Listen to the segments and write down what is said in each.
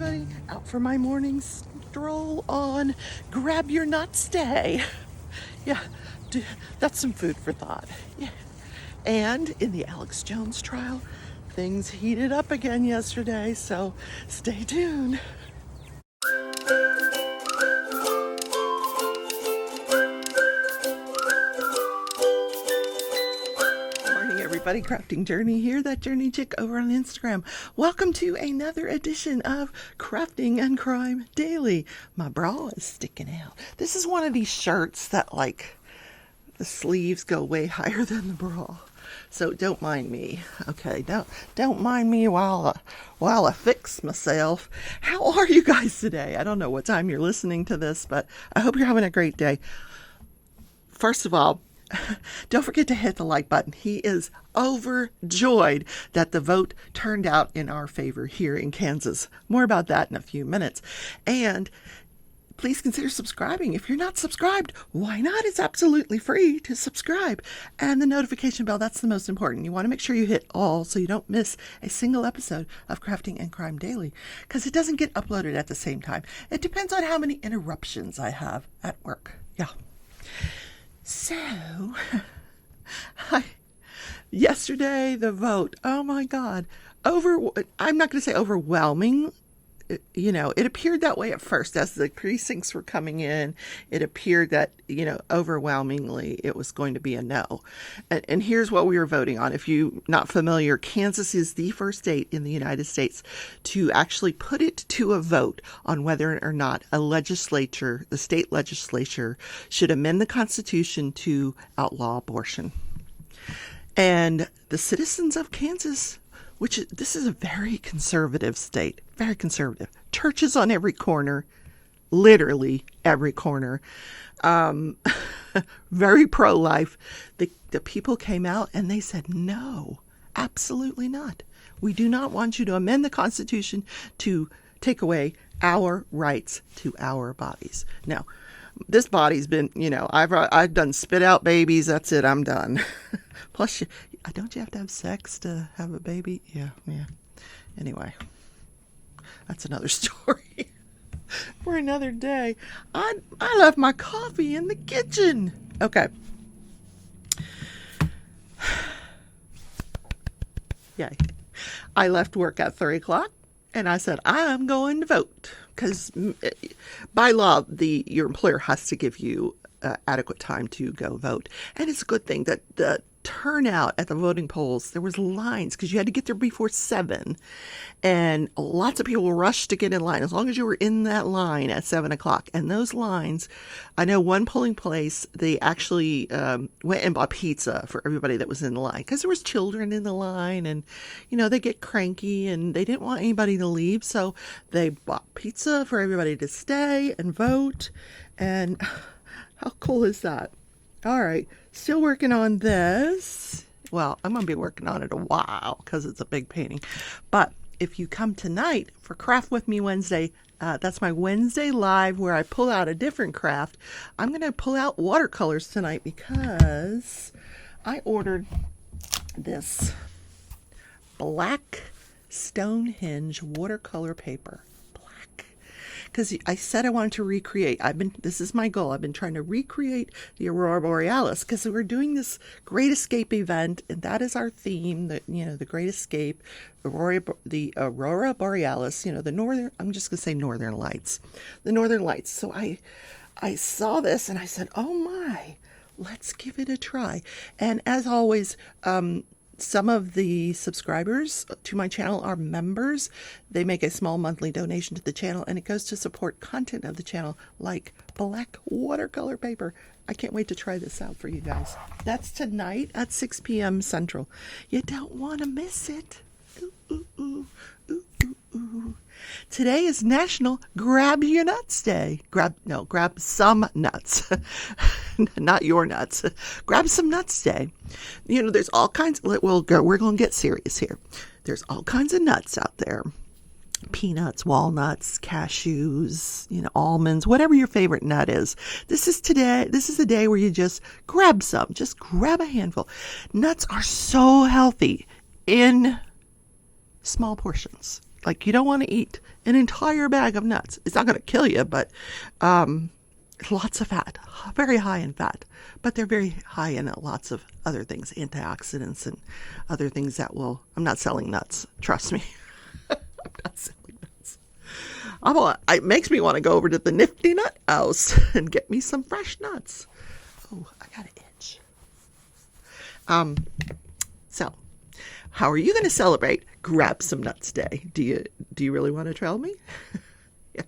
everybody, out for my morning stroll on Grab Your Nuts Day. Yeah, that's some food for thought. Yeah. And in the Alex Jones trial, things heated up again yesterday, so stay tuned. Everybody, Crafting Journey here, that Journey chick over on Instagram. Welcome to another edition of Crafting and Crime Daily. My bra is sticking out. This is one of these shirts that, like, the sleeves go way higher than the bra. So don't mind me, okay? Don't mind me while I fix myself. How are you guys today? I don't know what time you're listening to this, but I hope you're having a great day. First of all, don't forget to hit the like button. He is overjoyed that the vote turned out in our favor here in Kansas. More about that in a few minutes. And please consider subscribing. If you're not subscribed, why not? It's absolutely free to subscribe. And the notification bell, that's the most important. You want to make sure you hit all so you don't miss a single episode of Crafting and Crime Daily, because it doesn't get uploaded at the same time. It depends on how many interruptions I have at work. Yeah. So, yesterday, the vote, oh my God, I'm not going to say overwhelming. It appeared that way at first as the precincts were coming in. It appeared that, overwhelmingly it was going to be a no. And here's what we were voting on. If you're not familiar, Kansas is the first state in the United States to actually put it to a vote on whether or not the state legislature, should amend the Constitution to outlaw abortion. And the citizens of Kansas, this is a very conservative state, very conservative. Churches on every corner, literally every corner. Very pro-life. The people came out and they said, no, absolutely not. We do not want you to amend the Constitution to take away our rights to our bodies. Now, this body's been, I've done spit out babies. That's it. I'm done. Plus, don't you have to have sex to have a baby? Yeah. Anyway, that's another story for another day. I left my coffee in the kitchen. Okay. Yay. I left work at 3 o'clock and I said, I'm going to vote. Because by law, your employer has to give you adequate time to go vote. And it's a good thing that the turnout at the voting polls, there was lines because you had to get there before 7, and lots of people rushed to get in line as long as you were in that line at 7 o'clock. And those lines, I know one polling place, they actually went and bought pizza for everybody that was in the line because there was children in the line, and they get cranky and they didn't want anybody to leave, so they bought pizza for everybody to stay and vote. And how cool is that? All right, still working on this. Well, I'm going to be working on it a while because it's a big painting. But if you come tonight for Craft With Me Wednesday, that's my Wednesday live where I pull out a different craft. I'm going to pull out watercolors tonight because I ordered this black Stonehenge watercolor paper. Because I said I wanted to recreate. This is my goal. I've been trying to recreate the Aurora Borealis because we're doing this Great Escape event, and that is our theme. The Great Escape, the Aurora Borealis. The northern. I'm just gonna say Northern Lights, the Northern Lights. So I saw this and I said, oh my, let's give it a try. And as always, some of the subscribers to my channel are members. They make a small monthly donation to the channel, and it goes to support content of the channel like black watercolor paper. I can't wait to try this out for you guys. That's tonight at 6 p.m. Central. You don't want to miss it. Ooh, ooh, ooh, ooh, ooh, ooh. Today is National Grab Your Nuts Day. Grab some nuts. Not your nuts. Grab some nuts day. There's all kinds. We're going to get serious here. There's all kinds of nuts out there. Peanuts, walnuts, cashews, almonds, whatever your favorite nut is. This is a day where you just grab some. Just grab a handful. Nuts are so healthy in small portions. Like, you don't want to eat an entire bag of nuts. It's not going to kill you, but lots of fat, very high in fat. But they're very high in lots of other things, antioxidants and other things that will... I'm not selling nuts. Trust me. I'm not selling nuts. It makes me want to go over to the Nifty Nut House and get me some fresh nuts. Oh, I got an itch. So, how are you going to celebrate Grab Some Nuts Day? Do you really want to tell me? Yeah.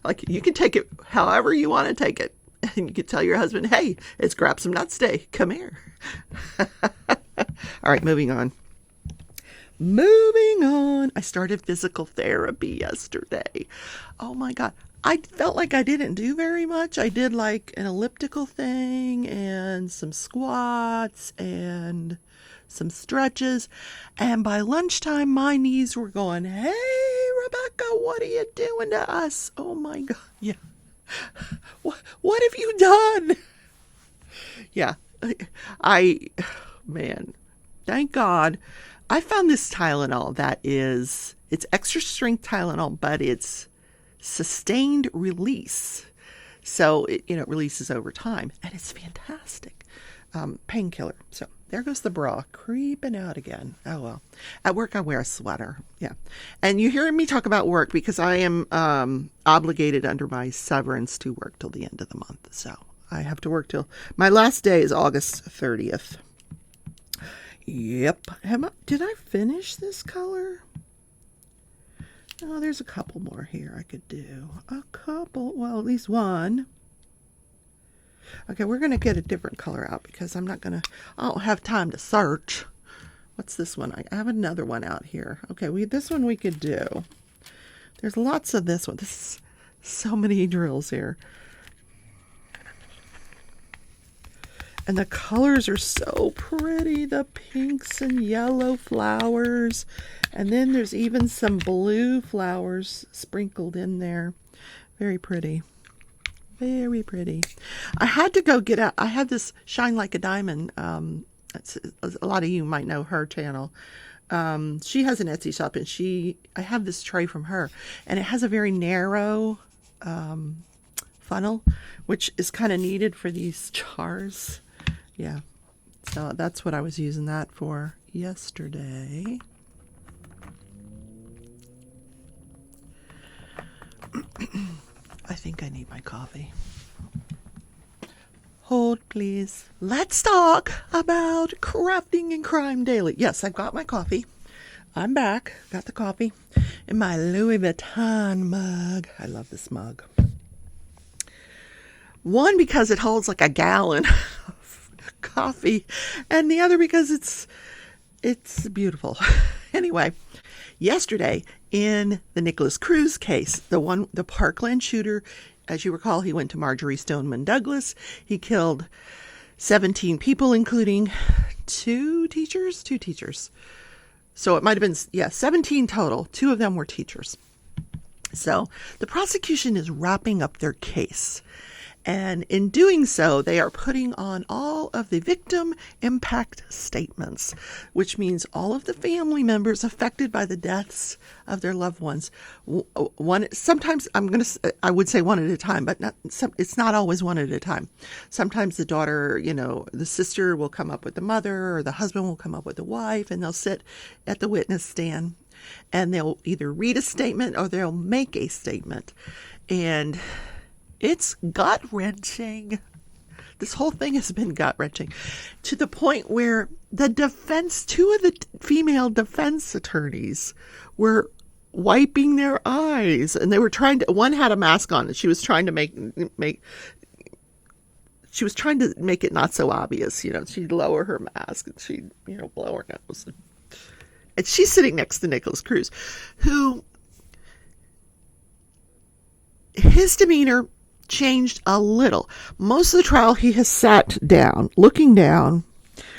Like, you can take it however you want to take it. And you can tell your husband, hey, it's Grab Some Nuts Day. Come here. All right, moving on. I started physical therapy yesterday. Oh my God. I felt like I didn't do very much. I did like an elliptical thing and some squats and some stretches. And by lunchtime, my knees were going, hey, Rebecca, what are you doing to us? Oh my God. Yeah. What have you done? Yeah. Man, thank God. I found this Tylenol it's extra strength Tylenol, but it's sustained release. So it releases over time, and it's fantastic. Painkiller. So there goes the bra creeping out again. Oh well. At work I wear a sweater. Yeah. And you hear me talk about work because I am obligated under my severance to work till the end of the month. So I have to work till my last day is August 30th. Yep. Did I finish this color? Oh, there's a couple more here I could do. A couple. Well, at least one. Okay, we're going to get a different color out because I don't have time to search. What's this one? I have another one out here. Okay, this one we could do. There's lots of this one. This is so many drills here. And the colors are so pretty. The pinks and yellow flowers. And then there's even some blue flowers sprinkled in there. Very pretty. Very pretty. I had to go get out. I had this Shine Like a Diamond. A lot of you might know her channel. She has an Etsy shop, and I have this tray from her, and it has a very narrow funnel, which is kind of needed for these jars. Yeah. So that's what I was using that for yesterday. I think I need my coffee. Hold, please. Let's talk about crafting and crime daily. Yes, I've got my coffee. I'm back. Got the coffee in my Louis Vuitton mug. I love this mug. One, because it holds like a gallon of coffee, and the other because it's beautiful. Anyway, yesterday in the Nicholas Cruz case, the Parkland shooter, as you recall, he went to Marjorie Stoneman Douglas. He killed 17 people, including two teachers. So it might have been, 17 total. 2 of them were teachers. So the prosecution is wrapping up their case. And in doing so, they are putting on all of the victim impact statements, which means all of the family members affected by the deaths of their loved ones. Sometimes I would say one at a time, but it's not always one at a time. Sometimes the daughter, the sister will come up with the mother, or the husband will come up with the wife, and they'll sit at the witness stand, and they'll either read a statement or they'll make a statement. And it's gut-wrenching. This whole thing has been gut-wrenching to the point where two of the female defense attorneys were wiping their eyes, and they were one had a mask on, and she was trying to make it not so obvious. She'd lower her mask and she'd, blow her nose. And she's sitting next to Nicholas Cruz, who his demeanor changed a little. Most of the trial, he has sat down, looking down,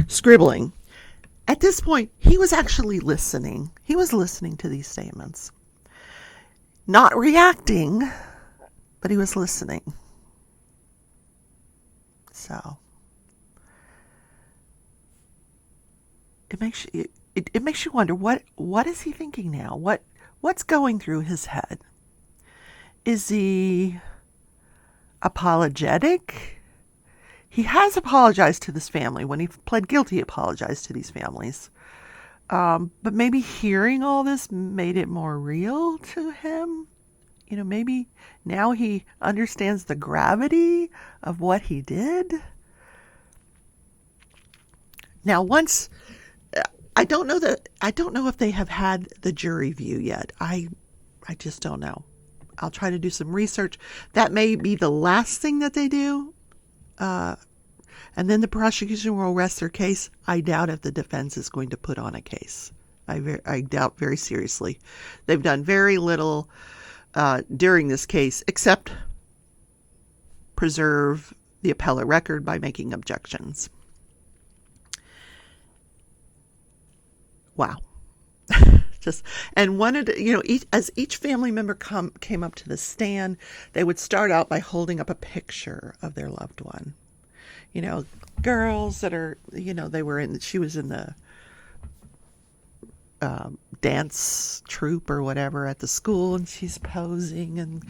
scribbling. At this point, he was actually listening. He was listening to these statements. Not reacting, but he was listening. So, it makes you wonder, what is he thinking now? What's going through his head? Is he apologetic? He has apologized to this family. When he pled guilty, he apologized to these families. But maybe hearing all this made it more real to him. Maybe now he understands the gravity of what he did. Now, I don't know if they have had the jury view yet. I just don't know. I'll try to do some research. That may be the last thing that they do. And then the prosecution will rest their case. I doubt if the defense is going to put on a case. I doubt very seriously. They've done very little during this case except preserve the appellate record by making objections. Wow. And wanted, as each family member came up to the stand, they would start out by holding up a picture of their loved one. Girls that are, she was in the dance troupe or whatever at the school, and she's posing, and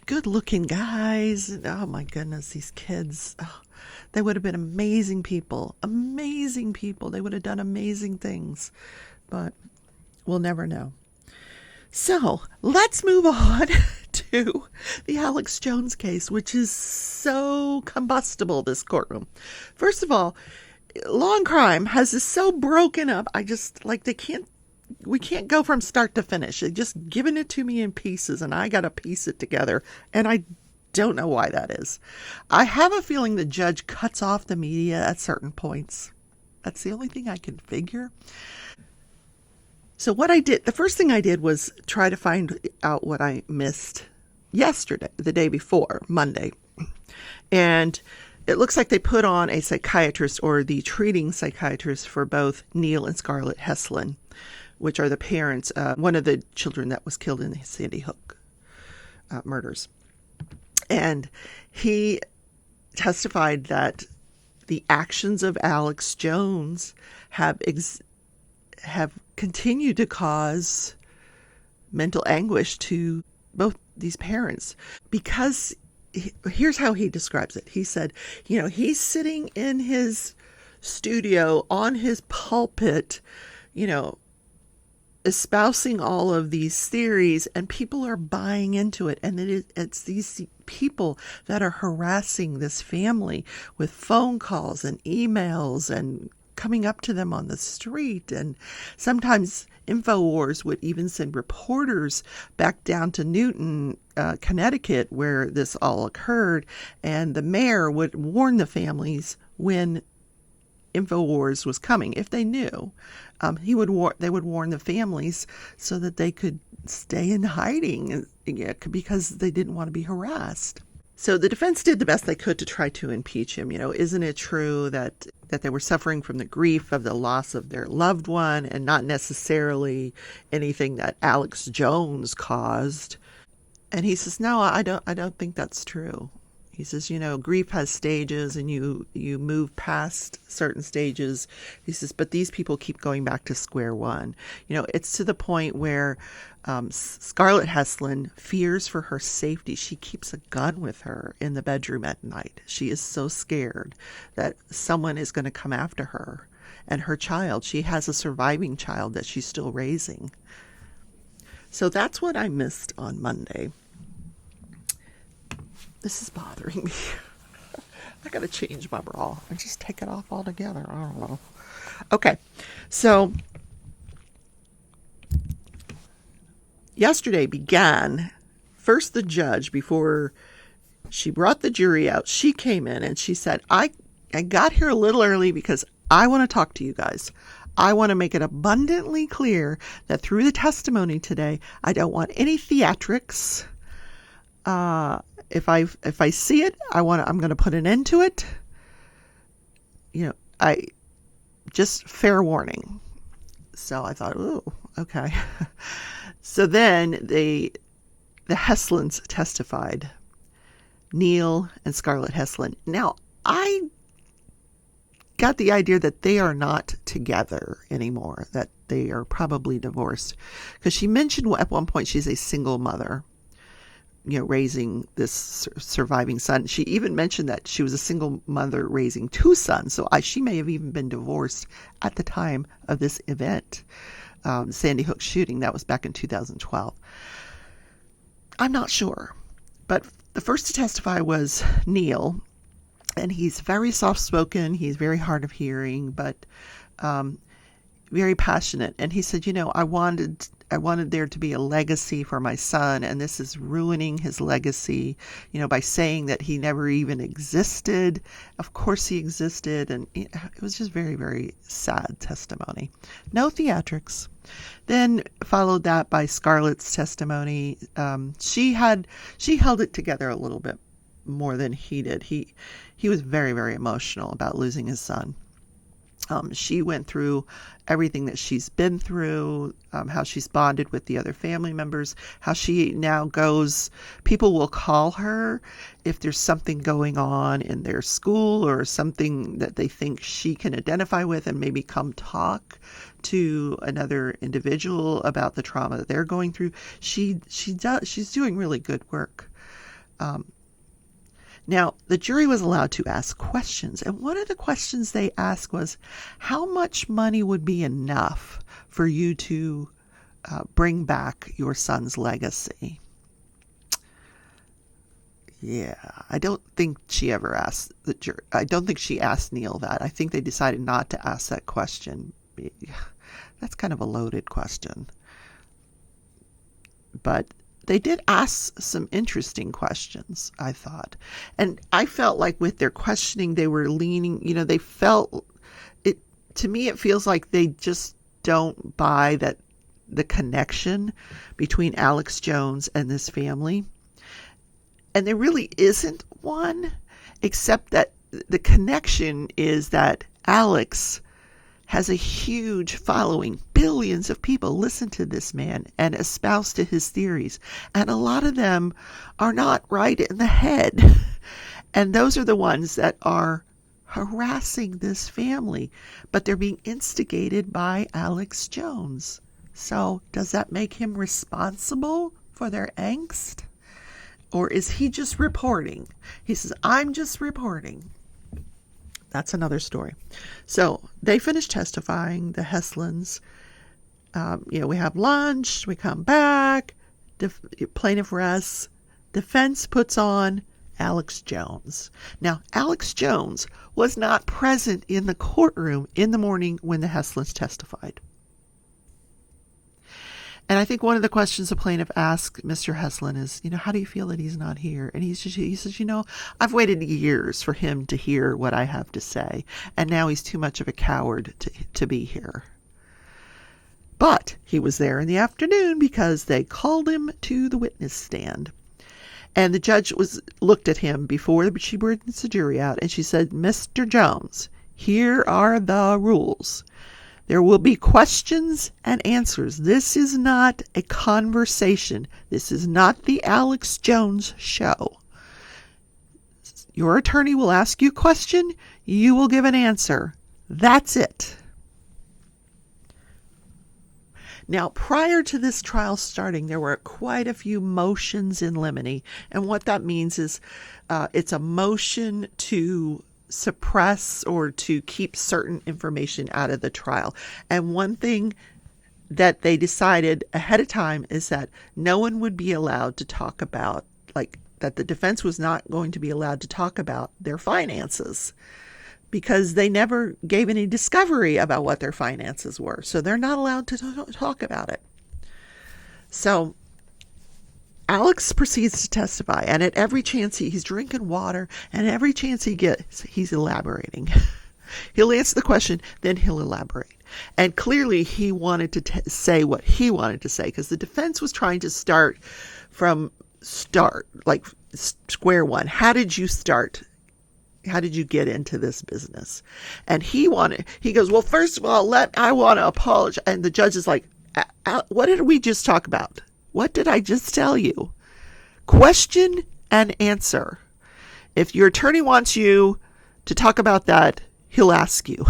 good looking guys. Oh my goodness, these kids, they would have been amazing people. They would have done amazing things, but we'll never know. So let's move on to the Alex Jones case, which is so combustible, this courtroom. First of all, Law and Crime has this so broken up. We can't go from start to finish. They're just giving it to me in pieces, and I got to piece it together. And I don't know why that is. I have a feeling the judge cuts off the media at certain points. That's the only thing I can figure. So the first thing I did was try to find out what I missed yesterday, the day before, Monday. And it looks like they put on a psychiatrist, or the treating psychiatrist, for both Neil and Scarlett Heslin, which are the parents, one of the children that was killed in the Sandy Hook murders. And he testified that the actions of Alex Jones have continued to cause mental anguish to both these parents, because here's how he describes it. He said, he's sitting in his studio on his pulpit, espousing all of these theories, and people are buying into it. And it's these people that are harassing this family with phone calls and emails and coming up to them on the street. And sometimes InfoWars would even send reporters back down to Newton, Connecticut, where this all occurred. And the mayor would warn the families when InfoWars was coming, if they knew. They would warn the families so that they could stay in hiding, because they didn't want to be harassed. So the defense did the best they could to try to impeach him. Isn't it true that they were suffering from the grief of the loss of their loved one, and not necessarily anything that Alex Jones caused? And he says, no, I don't think that's true. He says, grief has stages, and you move past certain stages. He says, but these people keep going back to square one. It's to the point where Scarlett Heslin fears for her safety. She keeps a gun with her in the bedroom at night. She is so scared that someone is going to come after her and her child. She has a surviving child that she's still raising. So that's what I missed on Monday. This is bothering me. I got to change my bra and just take it off altogether. I don't know. Okay. So yesterday began, first the judge, before she brought the jury out, she came in and she said, I got here a little early because I want to talk to you guys. I want to make it abundantly clear that through the testimony today, I don't want any theatrics. If I see it, I'm going to put an end to it. I just fair warning. So I thought, ooh, okay. So then the Heslins testified, Neil and Scarlett Heslin. Now, I got the idea that they are not together anymore, that they are probably divorced, because she mentioned at one point she's a single mother, raising this surviving son. She even mentioned that she was a single mother raising two sons. So she may have even been divorced at the time of this event, Sandy Hook shooting. That was back in 2012. I'm not sure. But the first to testify was Neil. And he's very soft-spoken. He's very hard of hearing, but very passionate. And he said, I wanted there to be a legacy for my son, and this is ruining his legacy, by saying that he never even existed. Of course he existed, and it was just very, very sad testimony. No theatrics. Then followed that by Scarlett's testimony. She held it together a little bit more than he did. He was very, very emotional about losing his son. She went through everything that she's been through, how she's bonded with the other family members, how she now goes, people will call her if there's something going on in their school or something that they think she can identify with, and maybe come talk to another individual about the trauma that they're going through. She's doing really good work. Now, the jury was allowed to ask questions, and one of the questions they asked was, how much money would be enough for you to bring back your son's legacy? Yeah, I don't think she ever asked the jury. I don't think she asked Neil that. I think they decided not to ask that question. That's kind of a loaded question. But they did ask some interesting questions, I thought. And I felt like with their questioning, they were leaning, they felt it, to me, it feels like they just don't buy that the connection between Alex Jones and this family. And there really isn't one, except that the connection is that Alex has a huge following. Billions of people listen to this man and espouse to his theories. And a lot of them are not right in the head. And those are the ones that are harassing this family. But they're being instigated by Alex Jones. So does that make him responsible for their angst? Or is he just reporting? He says, I'm just reporting. That's another story. So they finished testifying, the Heslins. We have lunch, we come back, plaintiff rests, defense puts on Alex Jones. Now, Alex Jones was not present in the courtroom in the morning when the Heslins testified. And I think one of the questions the plaintiff asked Mr. Heslin is, how do you feel that he's not here? And he says, I've waited years for him to hear what I have to say. And now he's too much of a coward to be here. But he was there in the afternoon because they called him to the witness stand. And the judge looked at him before she brings the jury out. And she said, Mr. Jones, here are the rules. There will be questions and answers. This is not a conversation. This is not the Alex Jones show. Your attorney will ask you a question. You will give an answer. That's it. Now, prior to this trial starting, there were quite a few motions in limine. And what that means is it's a motion to suppress or to keep certain information out of the trial. And one thing that they decided ahead of time is that no one would be allowed to talk about, that the defense was not going to be allowed to talk about their finances, because they never gave any discovery about what their finances were. So they're not allowed to talk about it. So Alex proceeds to testify, and at every chance he's drinking water, and every chance he gets, he's elaborating. He'll answer the question, then he'll elaborate. And clearly he wanted to say what he wanted to say, because the defense was trying to start from square one. How did you start? How did you get into this business? And he goes, well, first of all, I want to apologize. And the judge is like, what did we just talk about? What did I just tell you? Question and answer. If your attorney wants you to talk about that, he'll ask you.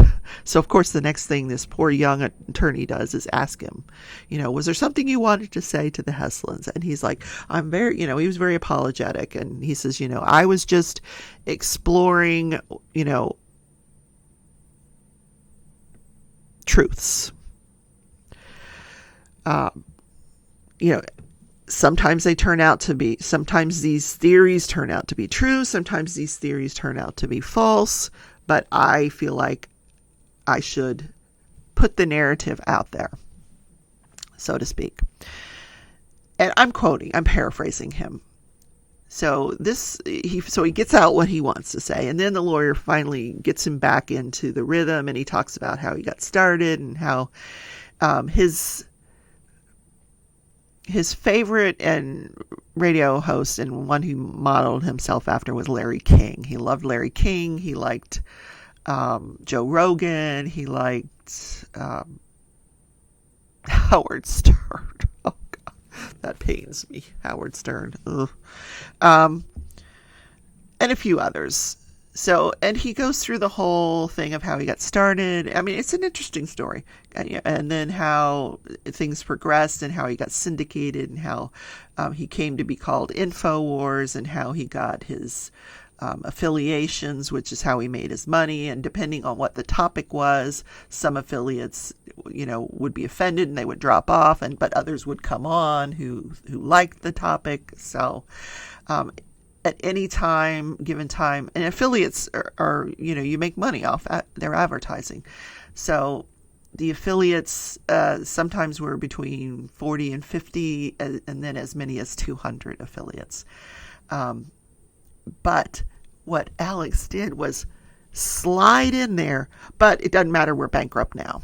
So, of course, the next thing this poor young attorney does is ask him, was there something you wanted to say to the Heslins? And he's like, I'm very, he was very apologetic. And he says, I was just exploring, truths. Sometimes sometimes these theories turn out to be true. Sometimes these theories turn out to be false. But I feel like I should put the narrative out there, so to speak. And I'm paraphrasing him. So he gets out what he wants to say. And then the lawyer finally gets him back into the rhythm, and he talks about how he got started and how his favorite and radio host and one who modeled himself after was Larry King. He loved Larry King. He liked Joe Rogan. He liked Howard Stern. Oh God, that pains me. Howard Stern. Ugh. And a few others. So, and he goes through the whole thing of how he got started. I mean, it's an interesting story. And then how things progressed and how he got syndicated and how he came to be called InfoWars and how he got his affiliations, which is how he made his money. And depending on what the topic was, some affiliates, would be offended and they would drop off, but others would come on who liked the topic. So, at any given time, and affiliates are you make money off their advertising. So the affiliates sometimes were between 40 and 50, and then as many as 200 affiliates. But what Alex did was slide in there, but it doesn't matter, we're bankrupt now.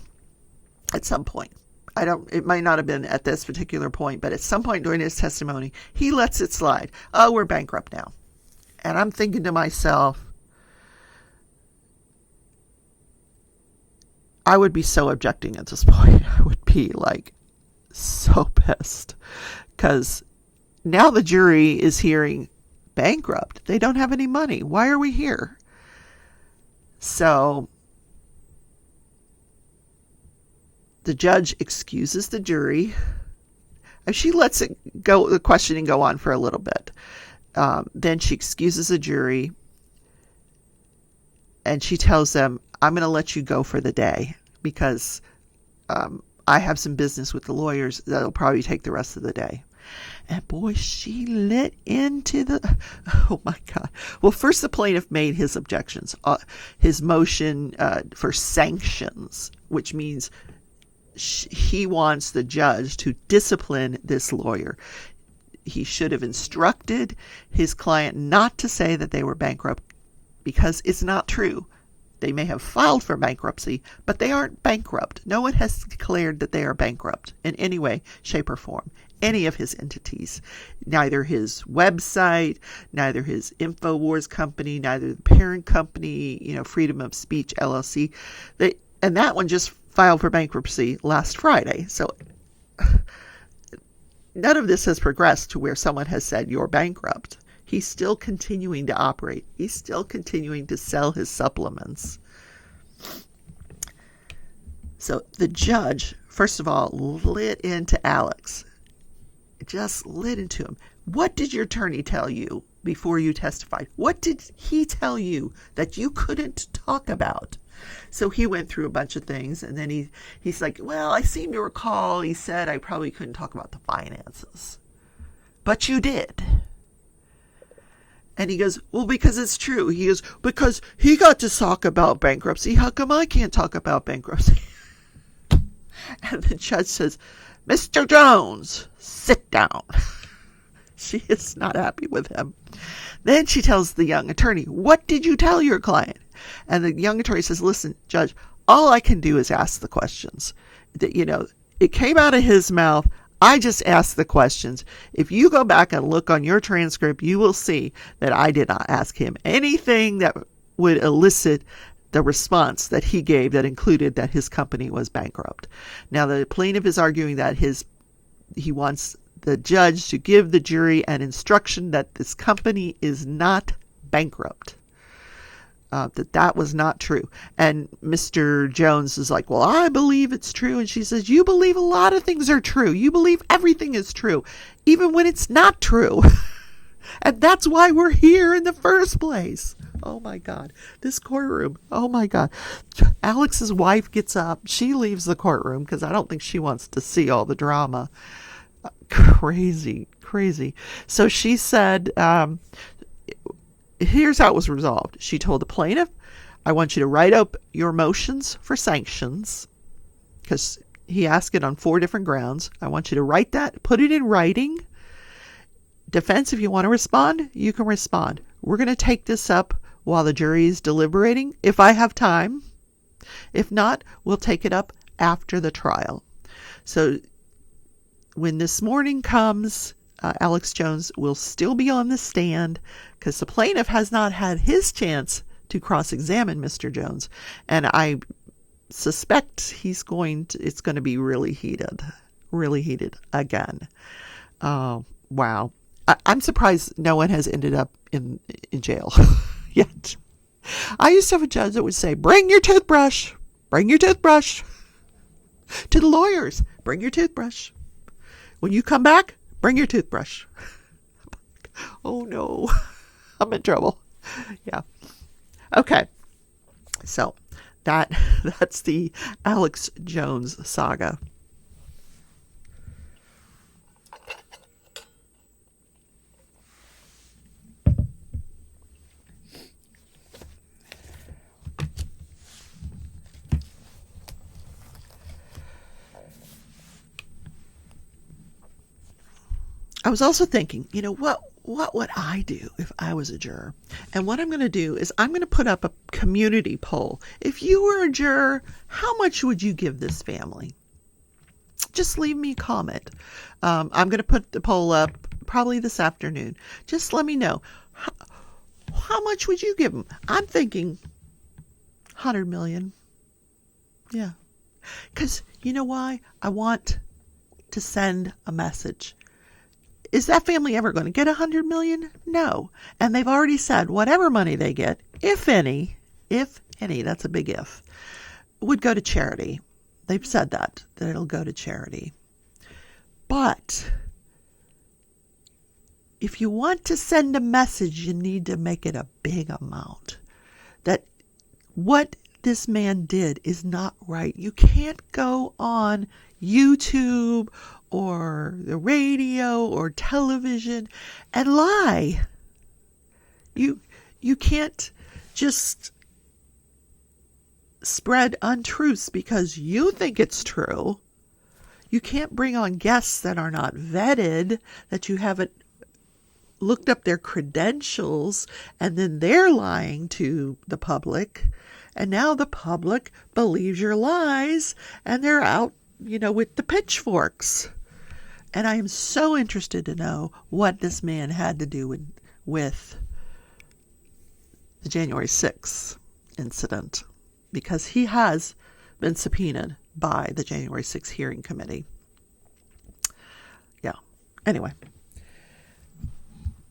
At some point. It might not have been at this particular point, but at some point during his testimony, he lets it slide. Oh, we're bankrupt now. And I'm thinking to myself, I would be so objecting at this point. I would be like so pissed. Because now the jury is hearing bankrupt. They don't have any money. Why are we here? So the judge excuses the jury. And she lets the questioning go on for a little bit. Then she excuses the jury. And she tells them, I'm going to let you go for the day because I have some business with the lawyers that'll probably take the rest of the day. And boy, she lit into oh my God. Well, first the plaintiff made his objections, his motion for sanctions, which means he wants the judge to discipline this lawyer. He should have instructed his client not to say that they were bankrupt because it's not true. They may have filed for bankruptcy, but they aren't bankrupt. No one has declared that they are bankrupt in any way, shape, or form. Any of his entities. Neither his website, neither his InfoWars company, neither the parent company, Freedom of Speech LLC. And that one just filed for bankruptcy last Friday. So none of this has progressed to where someone has said you're bankrupt. He's still continuing to operate. He's still continuing to sell his supplements. So the judge, first of all, lit into Alex. Just lit into him. What did your attorney tell you before you testified? What did he tell you that you couldn't talk about? So he went through a bunch of things, and then he's like, well, I seem to recall he said I probably couldn't talk about the finances. But you did. And he goes, well, because it's true. He goes, because he got to talk about bankruptcy. How come I can't talk about bankruptcy? And the judge says, Mr. Jones, sit down. She is not happy with him. Then she tells the young attorney, what did you tell your client? And the young attorney says, listen, judge, all I can do is ask the questions. It came out of his mouth. I just asked the questions. If you go back and look on your transcript, you will see that I did not ask him anything that would elicit the response that he gave that included that his company was bankrupt. Now, the plaintiff is arguing that he wants the judge to give the jury an instruction that this company is not bankrupt. that was not true. And Mr. Jones is like, well, I believe it's true. And she says, you believe a lot of things are true. You believe everything is true, even when it's not true. And that's why we're here in the first place. Oh my God. This courtroom. Oh my God. Alex's wife gets up. She leaves the courtroom because I don't think she wants to see all the drama. Crazy, crazy. So she said, here's how it was resolved. She told the plaintiff, I want you to write up your motions for sanctions, because he asked it on 4 different grounds. I want you to write that, put it in writing. Defense, if you want to respond, you can respond. We're going to take this up while the jury is deliberating, if I have time. If not, we'll take it up after the trial. So when this morning comes, Alex Jones will still be on the stand because the plaintiff has not had his chance to cross-examine Mr. Jones. And I suspect it's going to be really heated again. Wow. I'm surprised no one has ended up in jail yet. I used to have a judge that would say, bring your toothbrush to the lawyers. Bring your toothbrush. When you come back, bring your toothbrush. Oh no, I'm in trouble. Yeah. Okay. So that's the Alex Jones saga. I was also thinking, what would I do if I was a juror? And what I'm going to do is I'm going to put up a community poll. If you were a juror, how much would you give this family? Just leave me a comment. I'm going to put the poll up probably this afternoon. Just let me know. How much would you give them? I'm thinking 100 million. Yeah. Because you know why? I want to send a message. Is that family ever going to get 100 million? No. And they've already said whatever money they get, if any, that's a big if, would go to charity. They've said that it'll go to charity. But if you want to send a message, you need to make it a big amount. That what this man did is not right. You can't go on YouTube or the radio or television and lie. You can't just spread untruths because you think it's true. You can't bring on guests that are not vetted, that you haven't looked up their credentials, and then they're lying to the public. And now the public believes your lies, and they're out, with the pitchforks. And I am so interested to know what this man had to do with the January 6th incident, because he has been subpoenaed by the January 6th hearing committee. Yeah. Anyway.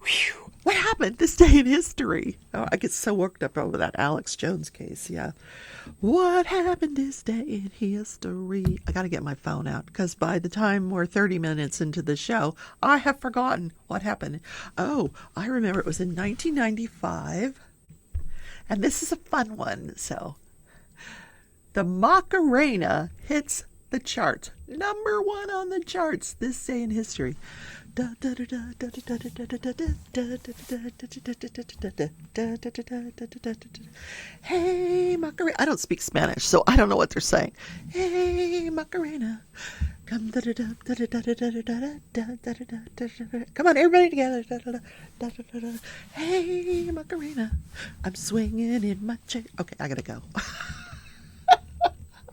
Whew. What happened this day in history? Oh, I get so worked up over that Alex Jones case. Yeah. What happened this day in history? I got to get my phone out because by the time we're 30 minutes into the show, I have forgotten what happened. Oh, I remember it was in 1995. And this is a fun one. So the Macarena hits the charts. Number 1 on the charts this day in history. Hey Macarena. I don't speak Spanish, so I don't know what they're saying. Hey Macarena. Come on, everybody together. Hey Macarena. I'm swinging in my chair. Okay, I gotta go.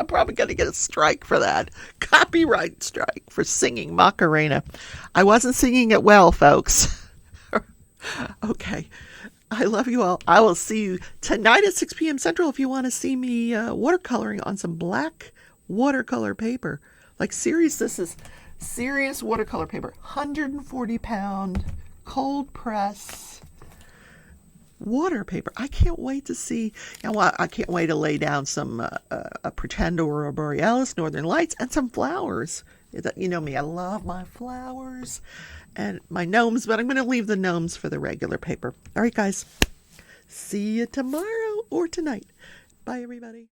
I'm probably going to get a strike for that. Copyright strike for singing Macarena. I wasn't singing it well, folks. Okay. I love you all. I will see you tonight at 6 p.m. Central if you want to see me watercoloring on some black watercolor paper. This is serious watercolor paper. 140-pound cold press water paper. I can't wait to see. I can't wait to lay down some a pretend aurora borealis, northern lights, and some flowers. You know me, I love my flowers and my gnomes, but I'm going to leave the gnomes for the regular paper. All right, guys. See you tomorrow or tonight. Bye, everybody.